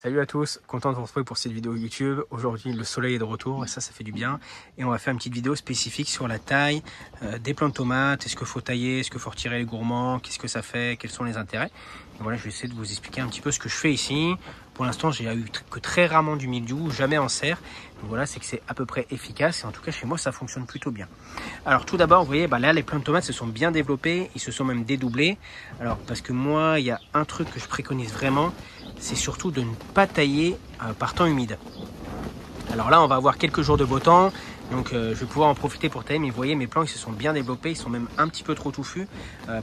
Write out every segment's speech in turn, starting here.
Salut à tous, content de vous retrouver pour cette vidéo YouTube. Aujourd'hui le soleil est de retour et ça fait du bien. Et on va faire une petite vidéo spécifique sur la taille des plants de tomates. Est-ce qu'il faut tailler, est-ce qu'il faut retirer les gourmands, qu'est-ce que ça fait, quels sont les intérêts. Et voilà, je vais essayer de vous expliquer un petit peu ce que je fais ici. Pour l'instant j'ai eu que très rarement du mildiou, jamais en serre. Donc voilà, c'est que c'est à peu près efficace et en tout cas chez moi ça fonctionne plutôt bien. Alors tout d'abord, vous voyez, là les plants de tomates se sont bien développés, ils se sont même dédoublés. Alors parce que moi, il y a un truc que je préconise vraiment, c'est surtout de ne pas tailler par temps humide. Alors là, on va avoir quelques jours de beau temps, donc je vais pouvoir en profiter pour tailler. Mais vous voyez, mes plants ils se sont bien développés, ils sont même un petit peu trop touffus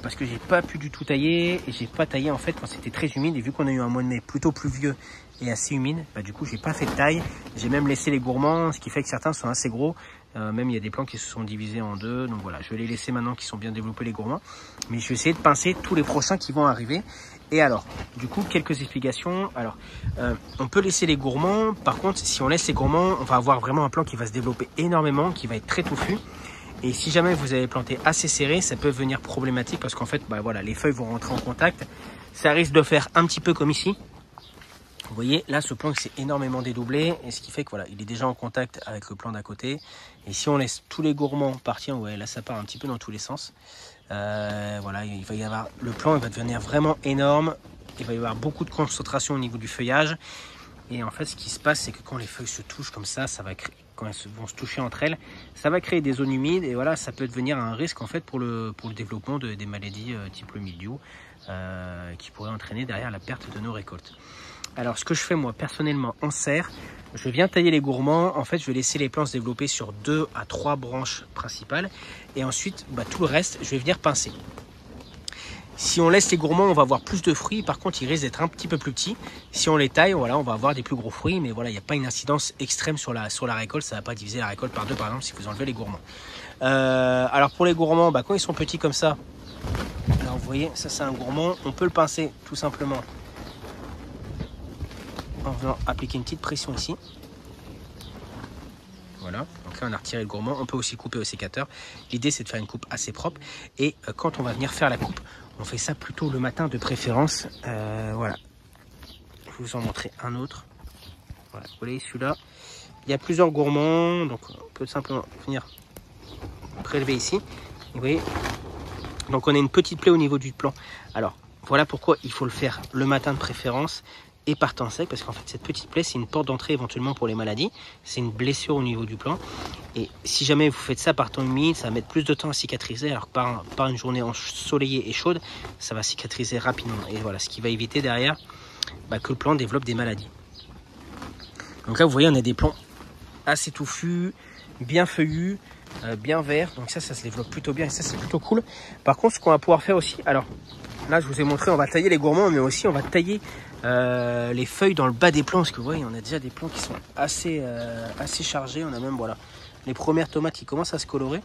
parce que j'ai pas pu du tout tailler et j'ai pas taillé en fait quand c'était très humide. Et vu qu'on a eu un mois de mai plutôt pluvieux et assez humide, du coup j'ai pas fait de taille. J'ai même laissé les gourmands, ce qui fait que certains sont assez gros. Même il y a des plants qui se sont divisés en deux. Donc voilà, je vais les laisser maintenant qui sont bien développés les gourmands. Mais je vais essayer de pincer tous les prochains qui vont arriver. Et alors, du coup, quelques explications. Alors, on peut laisser les gourmands. Par contre, si on laisse les gourmands, on va avoir vraiment un plant qui va se développer énormément, qui va être très touffu. Et si jamais vous avez planté assez serré, ça peut venir problématique parce qu'en fait, voilà, les feuilles vont rentrer en contact. Ça risque de faire un petit peu comme ici. Vous voyez, là, ce plant s'est énormément dédoublé, et ce qui fait que voilà, il est déjà en contact avec le plant d'à côté. Et si on laisse tous les gourmands partir, ouais, là, ça part un petit peu dans tous les sens. Voilà, il va y avoir, le plant il va devenir vraiment énorme. Il va y avoir beaucoup de concentration au niveau du feuillage. Et en fait, ce qui se passe, c'est que quand les feuilles se touchent comme ça va créer, quand elles vont se toucher entre elles, ça va créer des zones humides. Et voilà, ça peut devenir un risque en fait pour le développement des maladies type le mildiou, qui pourrait entraîner derrière la perte de nos récoltes. Alors, ce que je fais moi personnellement en serre, je viens tailler les gourmands. En fait, je vais laisser les plants se développer sur 2 à 3 branches principales. Et ensuite, tout le reste, je vais venir pincer. Si on laisse les gourmands, on va avoir plus de fruits. Par contre, ils risquent d'être un petit peu plus petits. Si on les taille, voilà, on va avoir des plus gros fruits. Mais voilà, il n'y a pas une incidence extrême sur la récolte. Ça ne va pas diviser la récolte par deux, par exemple, si vous enlevez les gourmands. Alors, pour les gourmands, quand ils sont petits comme ça, alors vous voyez, ça c'est un gourmand. On peut le pincer tout simplement en venant appliquer une petite pression ici. Voilà, donc là on a retiré le gourmand. On peut aussi couper au sécateur. L'idée c'est de faire une coupe assez propre. Et quand on va venir faire la coupe, on fait ça plutôt le matin de préférence. Voilà, je vais vous en montrer un autre. Voilà, vous voyez celui-là. Il y a plusieurs gourmands, donc on peut simplement venir prélever ici. Vous voyez, donc on a une petite plaie au niveau du plant. Alors voilà pourquoi il faut le faire le matin de préférence et par temps sec, parce qu'en fait cette petite plaie c'est une porte d'entrée éventuellement pour les maladies, c'est une blessure au niveau du plant, et si jamais vous faites ça par temps humide, ça va mettre plus de temps à cicatriser, alors que par une journée ensoleillée et chaude, ça va cicatriser rapidement, et voilà, ce qui va éviter derrière que le plant développe des maladies. Donc là vous voyez, on a des plants assez touffus, bien feuillus, bien verts, donc ça se développe plutôt bien, et ça c'est plutôt cool. Par contre, ce qu'on va pouvoir faire aussi, alors là je vous ai montré, on va tailler les gourmands, mais aussi on va tailler les feuilles dans le bas des plants, parce que vous voyez, on a déjà des plants qui sont assez chargés. On a même voilà les premières tomates qui commencent à se colorer.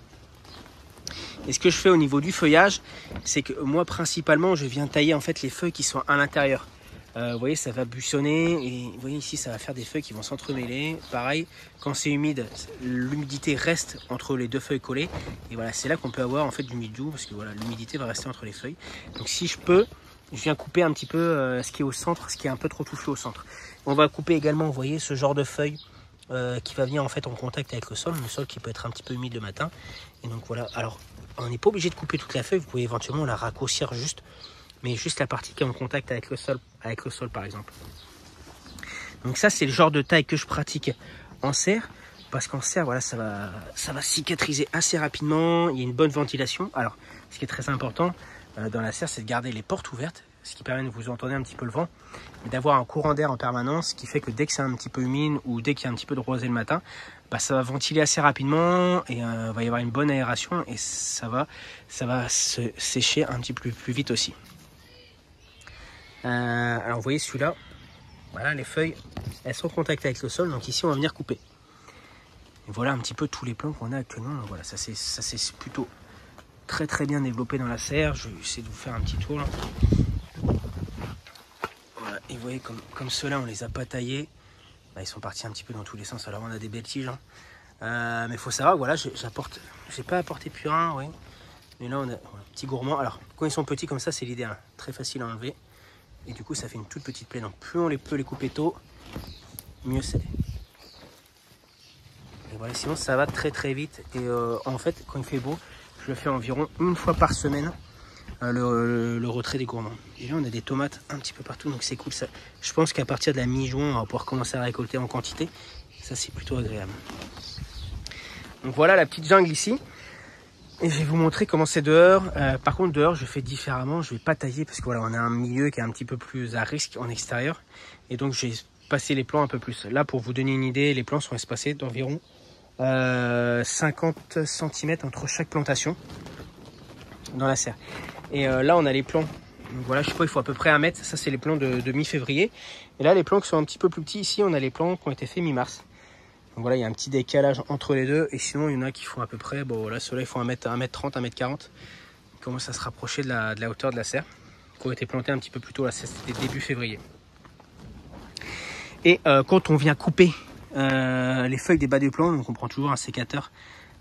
Et ce que je fais au niveau du feuillage, c'est que moi principalement je viens tailler en fait les feuilles qui sont à l'intérieur. Vous voyez, ça va buissonner, et vous voyez ici ça va faire des feuilles qui vont s'entremêler. Pareil, quand c'est humide, l'humidité reste entre les deux feuilles collées, et voilà, c'est là qu'on peut avoir en fait du mildiou, parce que voilà, l'humidité va rester entre les feuilles. Donc si je peux, je viens couper un petit peu ce qui est au centre, ce qui est un peu trop touffu au centre. On va couper également, vous voyez, ce genre de feuilles qui va venir en fait en contact avec le sol qui peut être un petit peu humide le matin. Et donc voilà, alors on n'est pas obligé de couper toute la feuille, vous pouvez éventuellement la raccourcir juste, mais juste la partie qui est en contact avec le sol par exemple. Donc ça c'est le genre de taille que je pratique en serre, parce qu'en serre voilà, ça va cicatriser assez rapidement, il y a une bonne ventilation. Alors ce qui est très important dans la serre, c'est de garder les portes ouvertes, ce qui permet de vous entendre un petit peu le vent, et d'avoir un courant d'air en permanence, ce qui fait que dès que c'est un petit peu humide ou dès qu'il y a un petit peu de rosée le matin, ça va ventiler assez rapidement, et va y avoir une bonne aération, et ça va se sécher un petit peu plus vite aussi. Alors vous voyez celui-là, voilà, les feuilles elles sont en contact avec le sol, donc ici on va venir couper. Et voilà un petit peu tous les plants qu'on a actuellement. Donc voilà, ça c'est plutôt très bien développé dans la serre. Je vais essayer de vous faire un petit tour là. Voilà, et vous voyez comme ceux-là on les a pas taillés, ils sont partis un petit peu dans tous les sens. Alors on a des belles tiges, hein. Mais il faut savoir, voilà, j'ai pas apporté purin, oui. Mais là on a un petit gourmand. Alors quand ils sont petits comme ça, c'est l'idéal, très facile à enlever. Et du coup, ça fait une toute petite plaie. Donc plus on peut les couper tôt, mieux c'est. Et voilà, sinon ça va très très vite. Et en fait, quand il fait beau, je le fais environ une fois par semaine, le retrait des gourmands. Et là, on a des tomates un petit peu partout, donc c'est cool. Ça, je pense qu'à partir de la mi-juin, on va pouvoir commencer à récolter en quantité. Ça, c'est plutôt agréable. Donc voilà la petite jungle ici. Et je vais vous montrer comment c'est dehors. Par contre, dehors, je fais différemment. Je vais pas tailler parce que voilà, on a un milieu qui est un petit peu plus à risque en extérieur. Et donc, j'ai espacé les plants un peu plus. Là, pour vous donner une idée, les plants sont espacés d'environ 50 cm entre chaque plantation dans la serre. Et là, on a les plants. Donc voilà, je sais pas, il faut à peu près 1 mètre. Ça, c'est les plants de mi-février. Et là, les plants qui sont un petit peu plus petits, ici, on a les plants qui ont été faits mi-mars. Donc voilà, il y a un petit décalage entre les deux. Et sinon, il y en a qui font à peu près, bon là, ceux-là, ils font 1m30, 1m40. Ils commencent à se rapprocher de la hauteur de la serre, qui ont été plantés un petit peu plus tôt, là, c'était début février. Et quand on vient couper les feuilles des bas de plants, donc on prend toujours un sécateur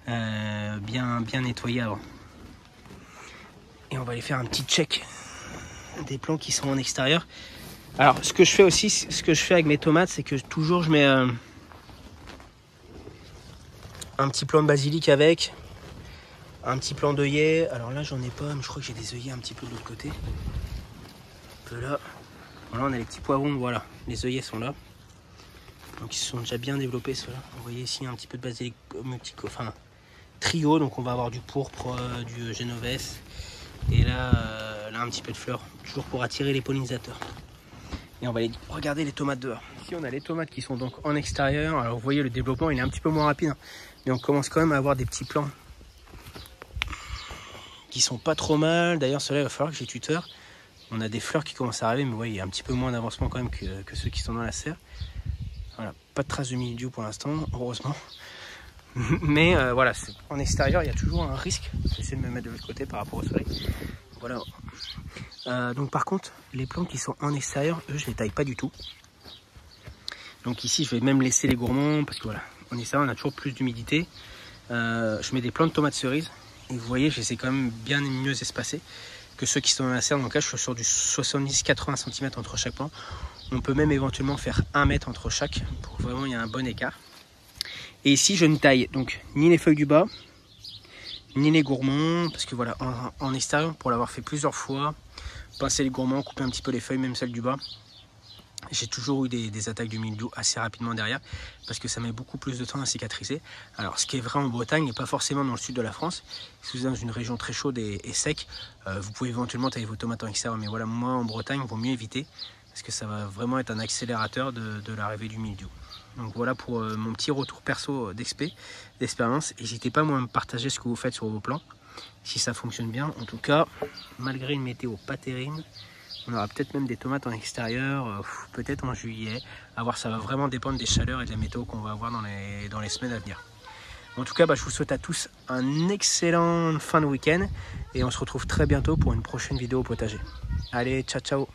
bien nettoyé avant. Et on va aller faire un petit check des plants qui sont en extérieur. Alors, ce que je fais aussi, ce que je fais avec mes tomates, c'est que toujours je mets un petit plant de basilic avec, un petit plant d'œillet. Alors là, j'en ai pas, mais je crois que j'ai des œillets un petit peu de l'autre côté. Un peu là. Voilà, on a les petits poivrons, voilà, les œillets sont là. Donc ils se sont déjà bien développés ceux-là. Vous voyez ici un petit peu de basilic, enfin trio, donc on va avoir du pourpre, du génovese. Et là, là un petit peu de fleurs, toujours pour attirer les pollinisateurs. Et on va aller regarder les tomates dehors. Ici on a les tomates qui sont donc en extérieur. Alors vous voyez le développement il est un petit peu moins rapide, hein. Mais on commence quand même à avoir des petits plants qui sont pas trop mal. D'ailleurs ceux-là il va falloir que j'ai tuteur. On a des fleurs qui commencent à arriver, mais vous voyez il y a un petit peu moins d'avancement quand même que ceux qui sont dans la serre. Voilà, pas de traces de mildiou pour l'instant, heureusement. Mais voilà, en extérieur il y a toujours un risque. J'essaie de me mettre de l'autre côté par rapport au soleil. Voilà. Donc par contre, les plants qui sont en extérieur, eux je les taille pas du tout. Donc ici je vais même laisser les gourmands parce que voilà, en extérieur on a toujours plus d'humidité. Je mets des plants de tomates cerises et vous voyez, je les ai quand même bien mieux espacés que ceux qui sont dans la serre. Donc là je suis sur du 70-80 cm entre chaque plant. On peut même éventuellement faire 1 mètre entre chaque pour vraiment il y a un bon écart. Et ici je ne taille donc ni les feuilles du bas ni les gourmands parce que voilà, en extérieur, pour l'avoir fait plusieurs fois, pincer les gourmands, couper un petit peu les feuilles, même celles du bas, j'ai toujours eu des attaques de mildiou assez rapidement derrière parce que ça met beaucoup plus de temps à cicatriser. Alors ce qui est vrai en Bretagne et pas forcément dans le sud de la France, si vous êtes dans une région très chaude et sec, vous pouvez éventuellement tailler vos tomates en extérieur, mais voilà, moi en Bretagne il vaut mieux éviter parce que ça va vraiment être un accélérateur de l'arrivée du mildiou. Donc voilà pour mon petit retour perso d'expérience. N'hésitez pas moi à me partager ce que vous faites sur vos plans, si ça fonctionne bien. En tout cas, malgré une météo pas terrible, on aura peut-être même des tomates en extérieur, peut-être en juillet. À voir, ça va vraiment dépendre des chaleurs et de la météo qu'on va avoir dans les semaines à venir. En tout cas, je vous souhaite à tous un excellent fin de week-end et on se retrouve très bientôt pour une prochaine vidéo au potager. Allez, ciao ciao!